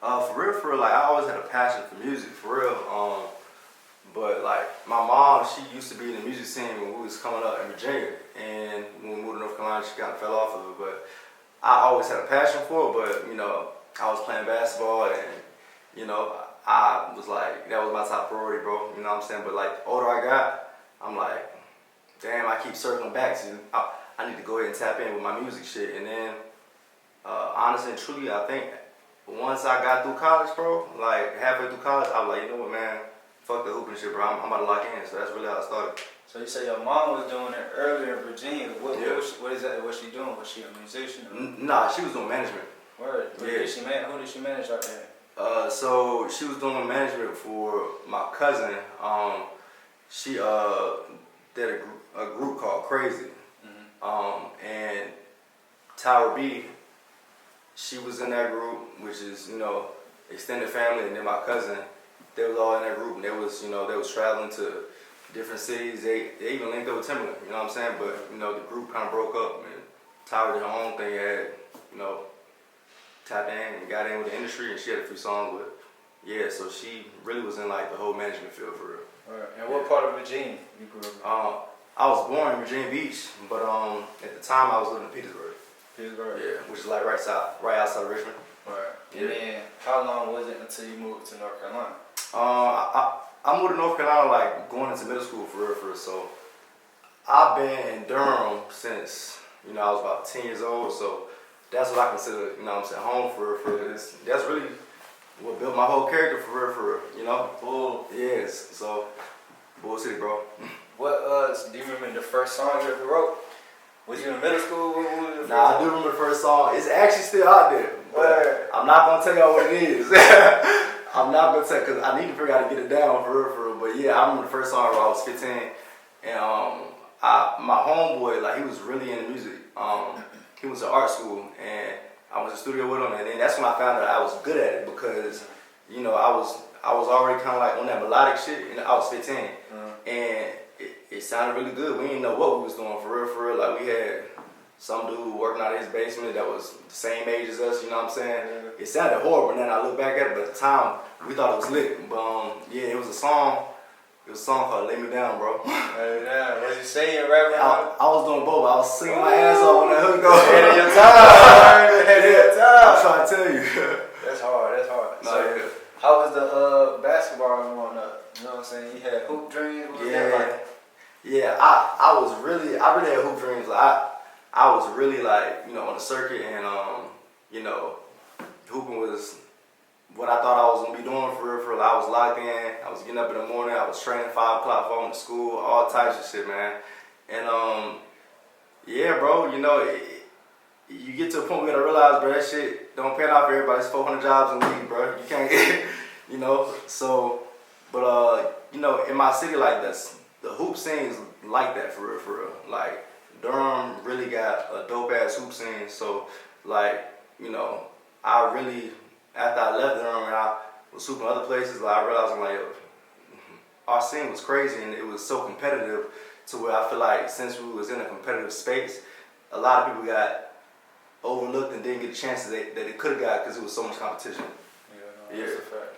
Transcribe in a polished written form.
For real, like I always had a passion for music, for real. But like my mom, she used to be in the music scene when we was coming up in Virginia, and when we moved to North Carolina, she kind of fell off of it. But I always had a passion for it. But you know, I was playing basketball, and you know, I was like that was my top priority, bro. You know what I'm saying? But like the older I got, I'm like, damn, I keep circling back to I need to go ahead and tap in with my music shit. And then honestly and truly, I think once I got through college, bro, like halfway through college, I was like, you know what, man, fuck the hooping shit, bro. I'm about to lock in. So that's really how I started. So you say your mom was doing it earlier in Virginia. What is that? What's she doing? Was she a musician? Nah, she was doing management. Word. Who did she manage out there? So she was doing management for my cousin. She did a group called Crazy. And Tower B, she was in that group, which is, you know, extended family, and then my cousin, they was all in that group, and they was, you know, they was traveling to different cities. They even linked up with Timberland, you know what I'm saying? But, you know, the group kind of broke up, and Tower did her own thing, had, you know, tapped in and got in with the industry, and she had a few songs with, yeah, so she really was in like the whole management field for real. Right. And what part of Virginia you grew up in? I was born in Virginia Beach, but at the time I was living in Petersburg. Petersburg? Yeah, which is like right outside of Richmond. Right. Yeah. And then how long was it until you moved to North Carolina? I moved to North Carolina like going into middle school for real. So I've been in Durham since, you know, I was about 10 years old. So that's what I consider, you know what I'm saying, home for real. That's really what built my whole character for real, you know? Bull. Yes, so Bull City, bro. What do you remember the first song you ever wrote? Was you in middle school? Nah, I do remember the first song. It's actually still out there. But I'm not gonna tell y'all what it is. I'm not gonna tell, cause I need to figure out how to get it down for real. But yeah, I remember the first song when I was 15, and my homeboy, like he was really into music. He was in art school, and I was in the studio with him, and then that's when I found out I was good at it because, you know, I was already kind of like on that melodic shit, and I was 15, and it sounded really good. We didn't know what we was doing for real. Like we had some dude working out of his basement that was the same age as us, you know what I'm saying? Yeah. It sounded horrible, and then I look back at it, but at the time, we thought it was lit. But yeah, it was a song called Lay Me Down, bro. Yeah, was you singing, rapping? I was doing both. I was singing my ass off when that hook goes. Ahead of your time. Ahead of your time. I'm trying to tell you. That's hard. No, So, yeah. how was the basketball growing up? You know what I'm saying? You had hoop dreams? What was that like? Yeah, I really had hoop dreams. Like I was really like, you know, on the circuit, and you know, hooping was what I thought I was gonna be doing for real. I was locked in. I was getting up in the morning. I was training 5 o'clock, going to school, all types of shit, man. And yeah, bro, you know, you get to a point where you gotta realize, bro, that shit don't pan out for everybody. It's 400 jobs in the league, bro. You can't get, you know. So, but you know, in my city like this, the hoop scene is like that for real. Like Durham really got a dope ass hoop scene. So, like, you know, I really, after I left Durham and I was hooping other places, like I realized I'm like, our scene was crazy, and it was so competitive to where I feel like since we was in a competitive space, a lot of people got overlooked and didn't get the chances that they could have got because it was so much competition. Yeah, no, that's a fact.